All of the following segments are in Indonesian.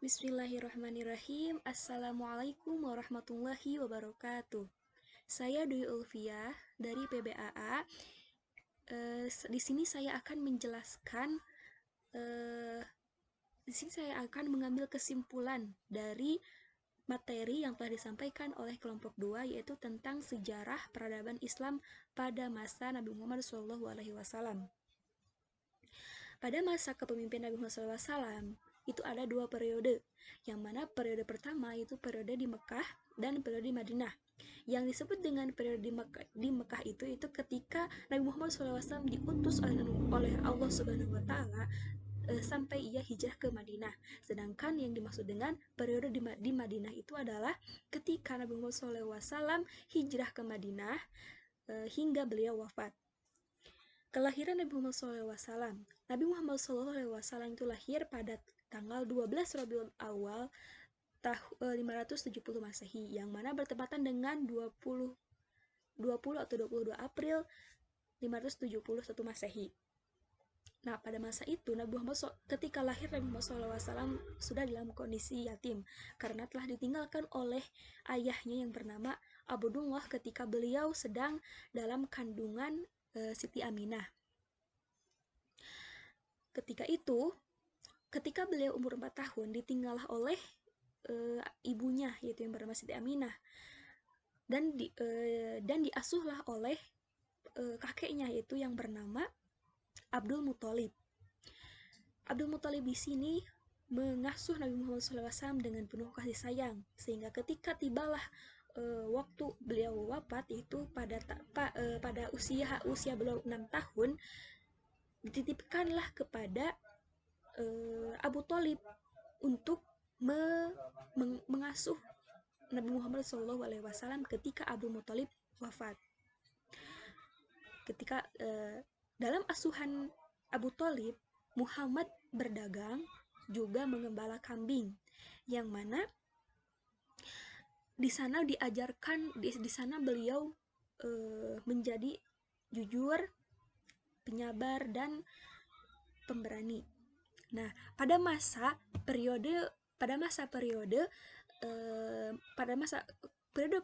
Bismillahirrahmanirrahim. Assalamualaikum warahmatullahi wabarakatuh. Saya Dwi Ulfiah dari PBAA. Di sini saya akan menjelaskan, eh, di sini saya akan mengambil kesimpulan dari materi yang telah disampaikan oleh kelompok 2, yaitu tentang sejarah peradaban Islam pada masa Nabi Muhammad SAW. Pada masa kepemimpinan Nabi Muhammad SAW, itu ada dua periode, yang mana periode pertama itu periode di Mekah dan periode di Madinah. Yang disebut dengan periode di Mekah itu ketika Nabi Muhammad SAW diutus oleh Allah Subhanahu Wa Taala sampai ia hijrah ke Madinah. Sedangkan yang dimaksud dengan periode di Madinah itu adalah ketika Nabi Muhammad SAW hijrah ke Madinah hingga beliau wafat. Kelahiran Nabi Muhammad SAW. Nabi Muhammad SAW itu lahir pada tanggal 12 Rabiul Awal 570 Masehi, yang mana bertepatan dengan 20 atau 22 April 571 Masehi. Nah, pada masa itu ketika lahir Nabi Muhammad SAW sudah dalam kondisi yatim karena telah ditinggalkan oleh ayahnya yang bernama Abdullah ketika beliau sedang dalam kandungan Siti Aminah. Ketika beliau umur 4 tahun, ditinggallah oleh ibunya, yaitu yang bernama Siti Aminah, dan diasuhlah oleh kakeknya, yaitu yang bernama Abdul Muthalib. Abdul Muthalib di sini mengasuh Nabi Muhammad SAW dengan penuh kasih sayang, sehingga ketika tibalah waktu beliau wafat, yaitu pada usia beliau 6 tahun, dititipkanlah kepada Abu Thalib untuk mengasuh Nabi Muhammad SAW ketika Abu Muthalib wafat. Ketika dalam asuhan Abu Thalib, Muhammad berdagang juga mengembala kambing, yang mana di sana beliau menjadi jujur, penyabar, dan pemberani. Nah, pada masa periode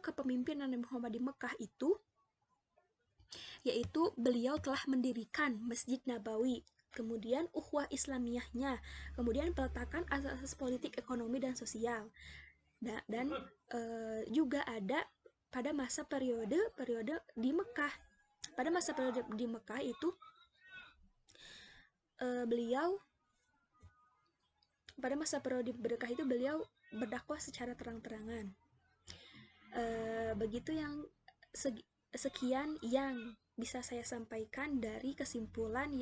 kepemimpinan Nabi Muhammad di Mekah itu, yaitu beliau telah mendirikan Masjid Nabawi, kemudian ukhuwah Islamiyahnya, kemudian peletakan asas-asas politik, ekonomi, dan sosial. Dan juga ada pada masa periode di Mekah. Pada masa periode di Mekah itu beliau berdakwah secara terang-terangan. Begitu yang sekian yang bisa saya sampaikan dari kesimpulan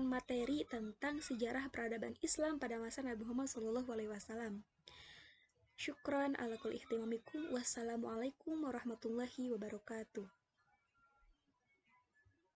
materi tentang sejarah peradaban Islam pada masa Nabi Muhammad SAW. Syukran ala kulli ihtimamikum. Wassalamualaikum warahmatullahi wabarakatuh.